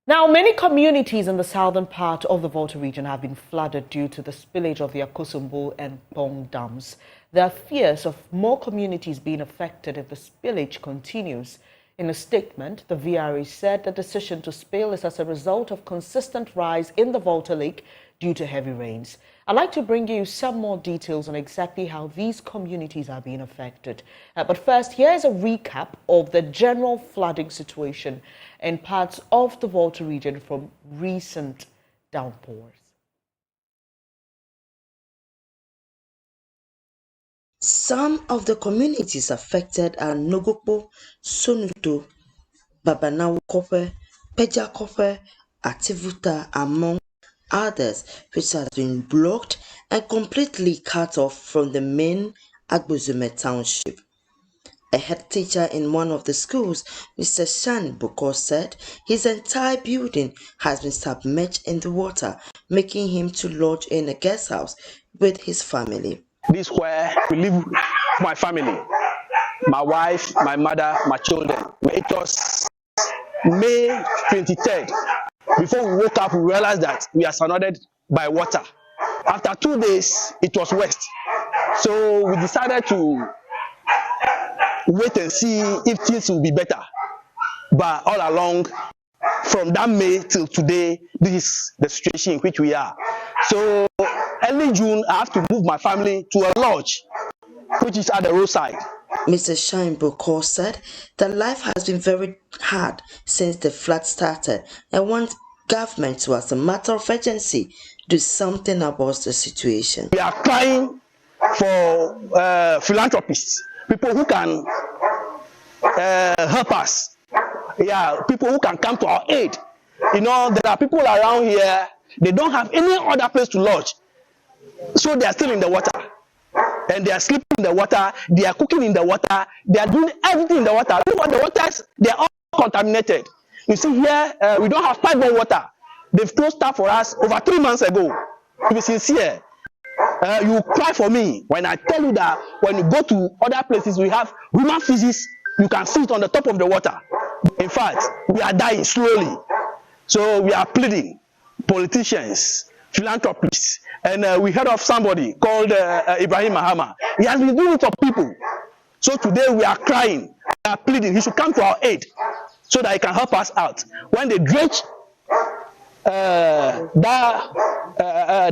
Now, many communities in the southern part of the Volta region have been flooded due to the spillage of the Akosombo and Kpong dams. There are fears of more communities being affected if the spillage continues. In a statement, the VRA said the decision to spill is as a result of consistent rise in the Volta Lake due to heavy rains. I'd like to bring you some more details on exactly how these communities are being affected. But first, here's a recap of the general flooding situation in parts of the Volta region from recent downpours. Some of the communities affected are Nogopo, Sonuto, Babanawo Kope, Peja Kope, Ativuta, among others, which has been blocked and completely cut off from the main Akosombo township. A head teacher in one of the schools, Mr. Shan Boko, said his entire building has been submerged in the water, making him to lodge in a guest house with his family. This is where we live with my family, my wife, my mother, my children. It was May 23rd. Before we woke up, we realized that we are surrounded by water. After 2 days, it was west. So we decided to wait and see if things will be better. But all along, from that May till today, this is the situation in which we are. So early June, I have to move my family to a lodge, which is at the roadside. Mr. Shine Boko said that life has been very hard since the flood started and wants government to, as a matter of urgency, do something about the situation. We are crying for philanthropists, people who can help us. Yeah, people who can come to our aid. You know, there are people around here, they don't have any other place to lodge. So they are still in the water. And they are sleeping in the water, they are cooking in the water, they are doing everything in the water. Look at the waters, they are all contaminated. You see here, we don't have pipe water. They've closed up for us over 3 months ago. To be sincere, you cry for me when I tell you that when you go to other places, we have human feces, you can see it on the top of the water. In fact, we are dying slowly. So we are pleading, politicians, philanthropists, and we heard of somebody called Ibrahim Mahama. He has been doing it for people. So today we are crying, we are pleading. He should come to our aid so that he can help us out. When they dredge that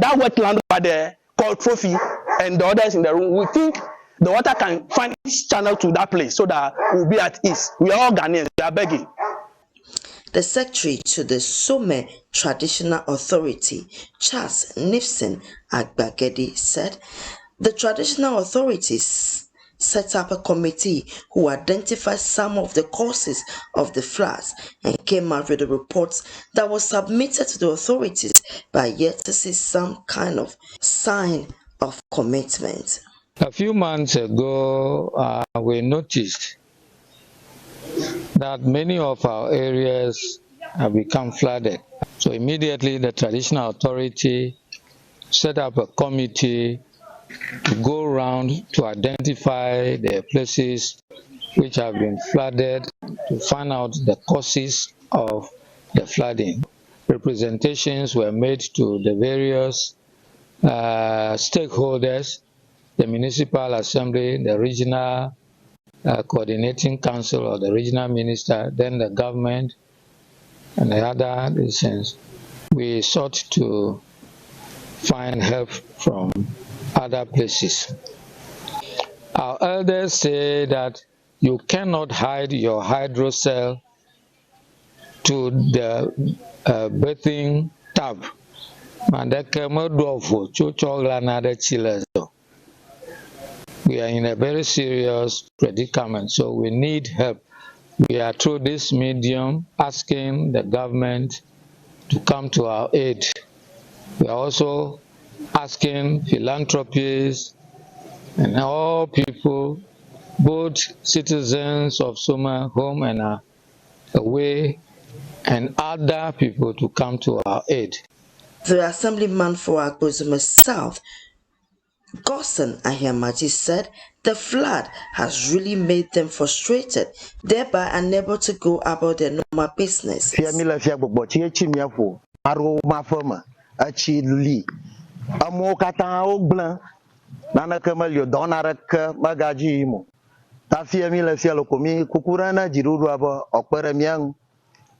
wetland over there called Trophy and the others in the room, we think the water can find its channel to that place so that we'll be at ease. We are all Ghanaians, we are begging. The secretary to the Some Traditional Authority, Charles Nifson Agbagedi, said the traditional authorities set up a committee who identified some of the causes of the floods and came out with the reports that was submitted to the authorities, but yet to see some kind of sign of commitment. A few months ago, we noticed that many of our areas have become flooded. So immediately the traditional authority set up a committee to go around to identify the places which have been flooded, to find out the causes of the flooding. Representations were made to the various stakeholders, the municipal assembly, the regional coordinating council or the regional minister, then the government and the other decisions. We sought to find help from other places. Our elders say that you cannot hide your hydro cell to the bathing tub. We are in a very serious predicament, so we need help. We are through this medium asking the government to come to our aid. We are also asking philanthropists and all people, both citizens of Soma, home and away, and other people to come to our aid. The assemblyman for Akosombo South, Gosson Ahiamaji said the flood has really made them frustrated, thereby unable to go about their normal business.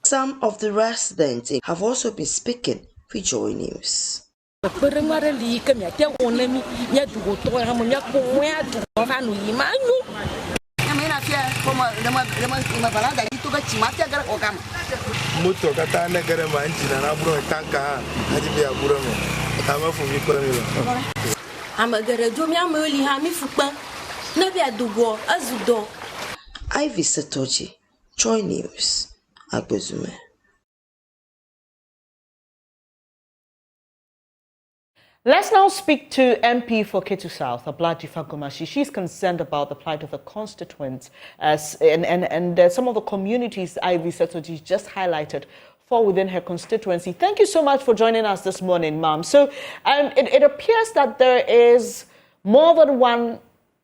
Some of the residents have also been speaking with JoyNews. Ivy Setoji, JoyNews, Akosombo. Let's now speak to MP for Ketu South, Ablaji Fagomashi. She's concerned about the plight of the constituents and some of the communities Ivy Setoji just highlighted fall within her constituency. Thank you so much for joining us this morning, ma'am. So it appears that there is more than one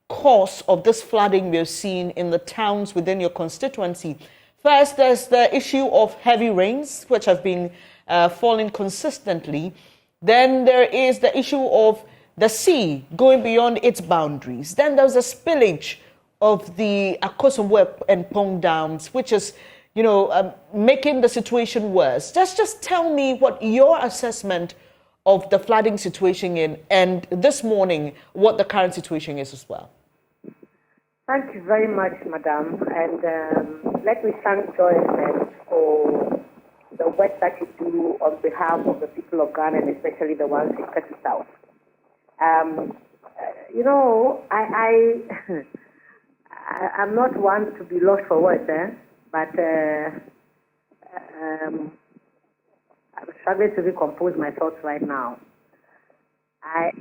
cause of this flooding we're seeing in the towns within your constituency. First, there's the issue of heavy rains, which have been falling consistently. Then there is the issue of the sea going beyond its boundaries. Then there's a spillage of the Akosombo and Kpong dams, which is, making the situation worse. Just tell me what your assessment of the flooding situation is, and this morning, what the current situation is as well. Thank you very much, Madam. And let me thank JoyNews for the work that you do on behalf of the people of Ghana, and especially the ones in Ketu South. I'm not one to be lost for words, but I'm struggling to recompose my thoughts right now. I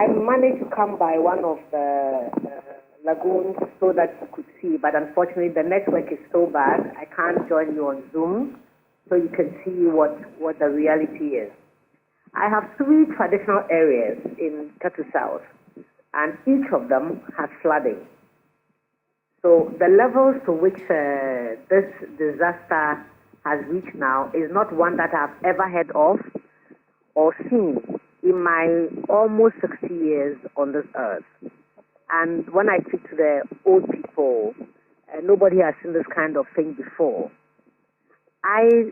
managed to come by one of the lagoons so that you could see, but unfortunately the network is so bad I can't join you on Zoom so you can see what the reality is. I have 3 traditional areas in Ketu South, and each of them has flooding. So the levels to which this disaster has reached now is not one that I've ever heard of or seen in my almost 60 years on this earth. And when I speak to the old people, nobody has seen this kind of thing before. I,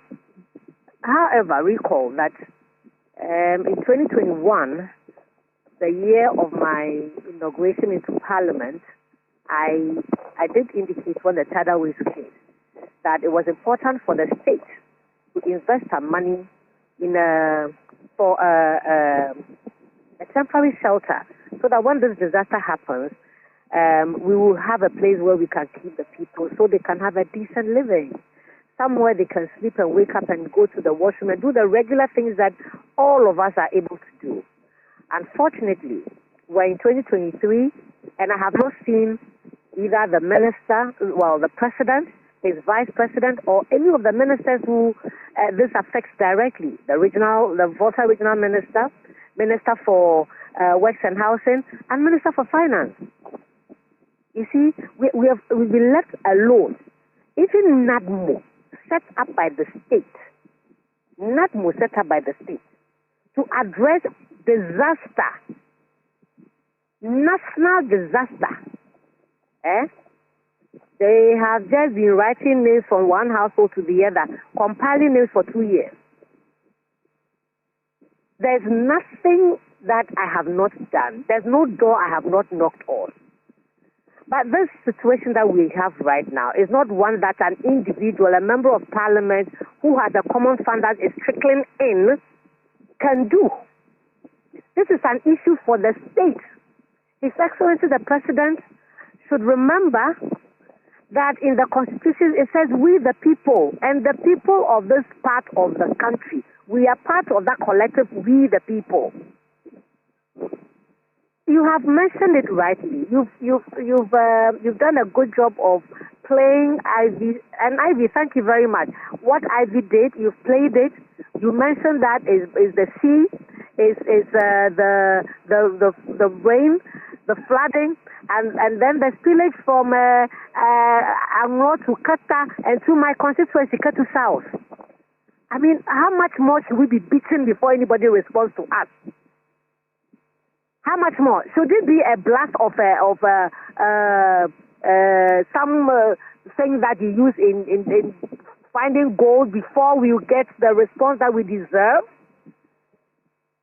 however, recall that in 2021, the year of my inauguration into Parliament, I did indicate when the tidal waves came that it was important for the state to invest some money in for a temporary shelter, so that when this disaster happens, we will have a place where we can keep the people so they can have a decent living, somewhere they can sleep and wake up and go to the washroom and do the regular things that all of us are able to do. Unfortunately, we're in 2023, and I have not seen either the minister, the president, his vice president, or any of the ministers who this affects directly. The Volta Regional Minister, Minister for Works and Housing, and Minister for Finance. You see, we've been left alone. Even NADMO, set up by the state, to address disaster, national disaster. They have just been writing names from one household to the other, compiling names for 2 years. There's nothing that I have not done. There's no door I have not knocked on. But this situation that we have right now is not one that an individual, a member of parliament who has a common fund that is trickling in, can do. This is an issue for the state. His Excellency the President should remember that in the Constitution it says we the people, and the people of this part of the country, we are part of that collective, we the people. You have mentioned it rightly. You've done a good job of playing Ivy, and Ivy, thank you very much. What Ivy did, you've played it. You mentioned that is the sea. the rain, the flooding, and then the spillage from Amro to Kata and to my constituency, Katu South. I mean, how much more should we be beaten before anybody responds to us? How much more? Should it be a blast of some thing that you use in finding gold before we get the response that we deserve?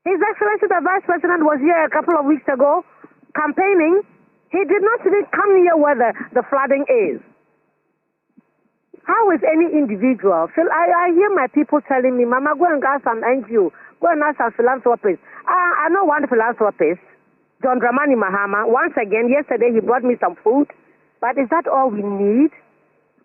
His Excellency the Vice President was here a couple of weeks ago campaigning. He did not even come near where the flooding is. How is any individual? Phil, I hear my people telling me, Mama, go and ask some NGO, go and ask some philanthropists. I know one philanthropist, John Dramani Mahama. Once again, yesterday he brought me some food. But is that all we need?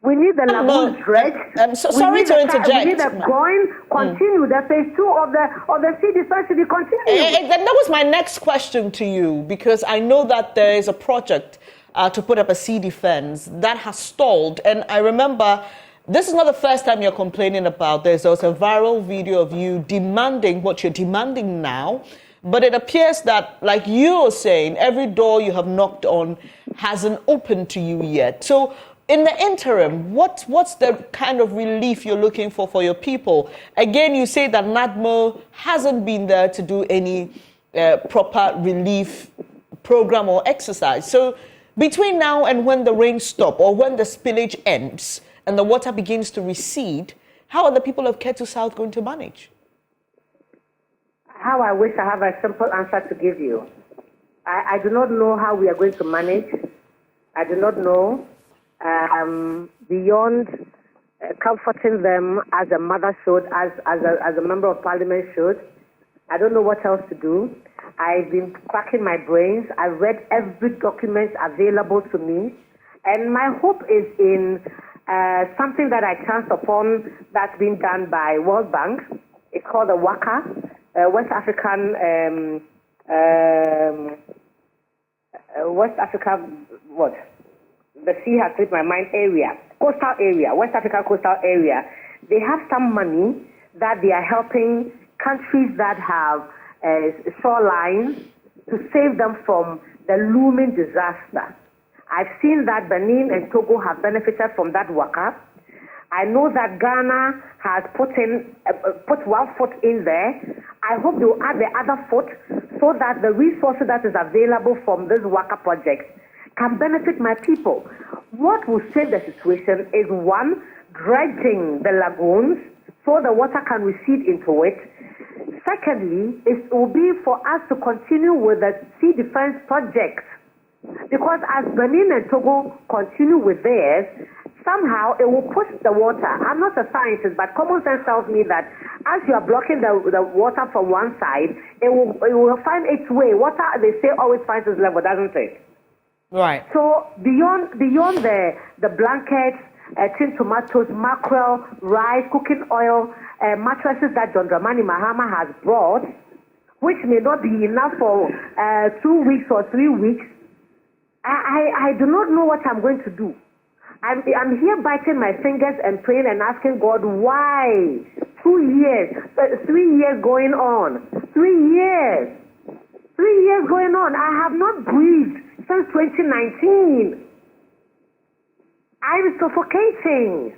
We need the lagoon dredged. I'm so sorry to interject. We need the going continue. The phase 2 of the sea defense to be continued. That was my next question to you, because I know that there is a project to put up a sea defense that has stalled. And I remember this is not the first time you're complaining about this. There was a viral video of you demanding what you're demanding now. But it appears that, like you are saying, every door you have knocked on hasn't opened to you yet. So in the interim, what's the kind of relief you're looking for your people? Again, you say that NADMO hasn't been there to do any proper relief program or exercise. So between now and when the rain stops or when the spillage ends and the water begins to recede, how are the people of Ketu South going to manage? How I wish I have a simple answer to give you. I do not know how we are going to manage. I do not know. Beyond comforting them as a mother should, as a member of parliament should, I don't know what else to do. I've been cracking my brains. I've read every document available to me. And my hope is in something that I chanced upon that's been done by World Bank. It's called the WACA, West African, what? The sea has slipped my mind area, coastal area, West African coastal area. They have some money that they are helping countries that have shorelines to save them from the looming disaster. I've seen that Benin and Togo have benefited from that WACA. I know that Ghana has put 1 foot in there. I hope they will add the other foot so that the resources that is available from this WACA project can benefit my people. What will save the situation is, one, dredging the lagoons so the water can recede into it. Secondly, it will be for us to continue with the sea defense project. Because as Benin and Togo continue with theirs, somehow it will push the water. I'm not a scientist, but common sense tells me that as you are blocking the water from one side, it will find its way. Water, they say, always finds its level, doesn't it? Right. So beyond the blankets, tin tomatoes, mackerel, rice, cooking oil, mattresses that John Dramani Mahama has brought, which may not be enough for 2 weeks or 3 weeks, I do not know what I'm going to do. I'm here biting my fingers and praying and asking God, why? 2 years, 3 years going on. 3 years. 3 years going on. I have not breathed since 2019. I'm suffocating.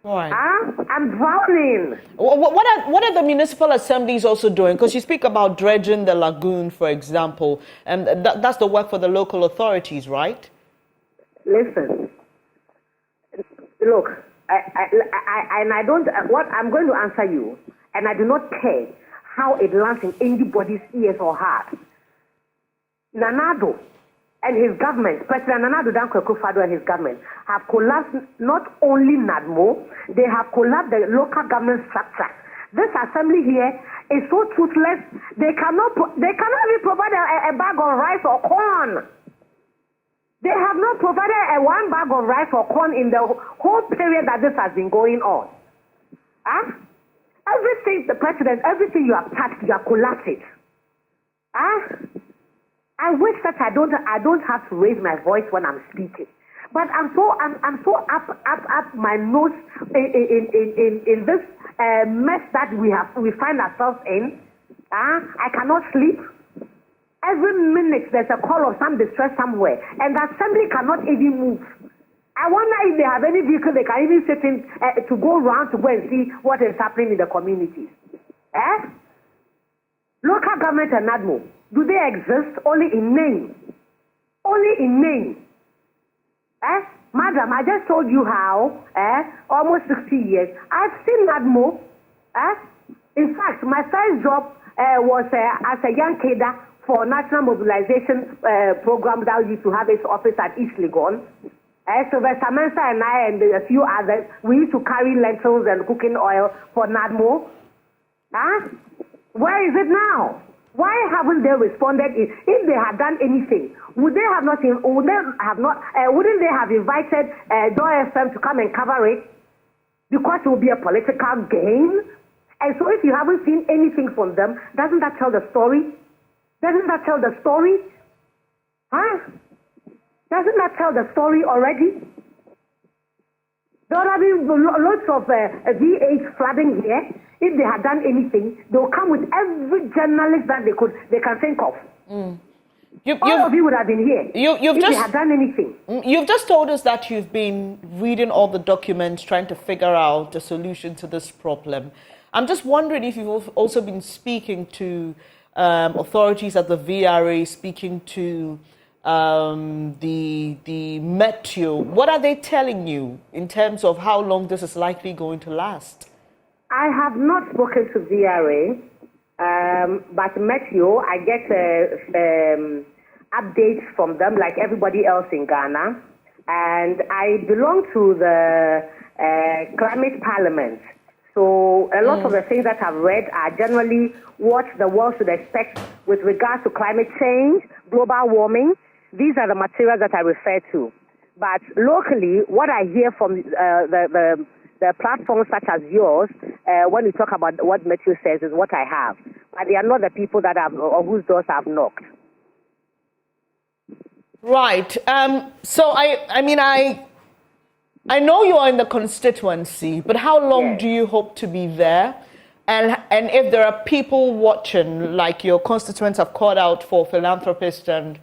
Right. I'm drowning. What are the municipal assemblies also doing? Because you speak about dredging the lagoon, for example, and that's the work for the local authorities, right? Listen, look, I don't. What I'm going to answer you, and I do not care how it lands in anybody's ears or heart. Nanado and his government, President Nanado Dankwa Akufo-Addo and his government, have collapsed not only NADMO, they have collapsed the local government structure. This assembly here is so toothless, they cannot even provide a bag of rice or corn. They have not provided a 1 bag of rice or corn in the whole period that this has been going on. Everything, the president, everything you have touched, you have collapsed it. I wish that I don't have to raise my voice when I'm speaking, but I'm so up my nose in this mess that we find ourselves in. I cannot sleep. Every minute there's a call of some distress somewhere, and the assembly cannot even move. I wonder if they have any vehicle they can even sit in to go around to go and see what is happening in the communities. Local government and NADMO, do they exist only in name? Only in name. Madam, I just told you how, almost 60 years, I've seen NADMO. In fact, my first job was as a young cadre for National Mobilization Program that used to have its office at East Legon. Sylvester Mensa and I and a few others, we used to carry lentils and cooking oil for NADMO. Where is it now? Why haven't they responded? If they had done anything, wouldn't they have invited Joy FM to come and cover it? Because it will be a political game. And so if you haven't seen anything from them, doesn't that tell the story? Doesn't that tell the story? Doesn't that tell the story already? There would have been lots of VH flooding here. If they had done anything, they will come with every journalist that they can think of. All of you would have been here if they had done anything. You've just told us that you've been reading all the documents, trying to figure out a solution to this problem. I'm just wondering if you've also been speaking to authorities at the VRA, speaking to the Meteo. What are they telling you in terms of how long this is likely going to last? I have not spoken to VRA, but Meteo, I get updates from them like everybody else in Ghana. And I belong to the Climate Parliament. So a lot of the things that I've read are generally what the world should expect with regards to climate change, global warming. These are the materials that I refer to. But locally, what I hear from the platforms such as yours, when you talk about what Matthew says, is what I have. But they are not the people that have, or whose doors I've knocked. Right. So I know you are in the constituency, but how long do you hope to be there? And if there are people watching, like your constituents have called out for philanthropists and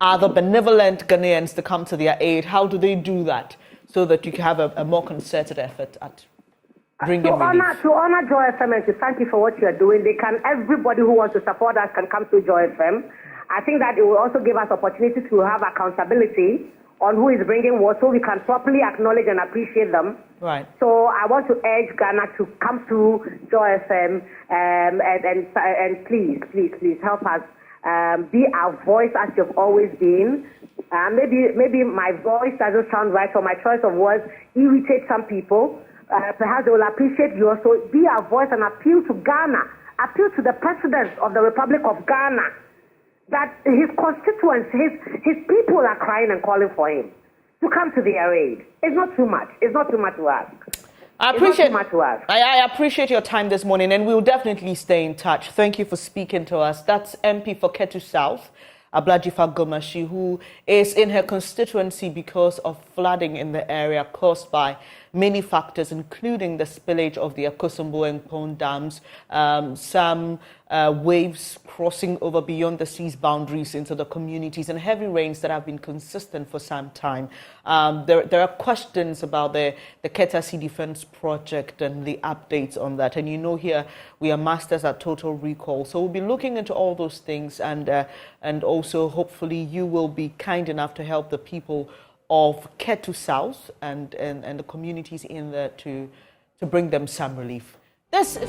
other benevolent Ghanaians to come to their aid, how do they do that so that you can have a more concerted effort at bringing relief? To honor Joy FM and to thank you for what you are doing, everybody who wants to support us can come to Joy FM. I think that it will also give us opportunity to have accountability on who is bringing what, so we can properly acknowledge and appreciate them. Right. So I want to urge Ghana to come to Joy FM and please help us be our voice as you've always been. Maybe my voice doesn't sound right or my choice of words irritates some people. Perhaps they will appreciate you. So be our voice and appeal to Ghana, appeal to the President of the Republic of Ghana, that his constituents, his people are crying and calling for him to come to their aid. It's not too much. It's not too much to ask. I appreciate your time this morning, and we'll definitely stay in touch. Thank you for speaking to us. That's MP for Ketu South, Ablajifa Gomashi, who is in her constituency because of flooding in the area caused by many factors, including the spillage of the Akosombo and Kpong dams, some waves crossing over beyond the sea's boundaries into the communities, and heavy rains that have been consistent for some time. There are questions about the Keta Sea Defense Project and the updates on that. And you know, here we are masters at total recall. So we'll be looking into all those things, and also hopefully you will be kind enough to help the people of Ketu South and the communities in there to bring them some relief. This is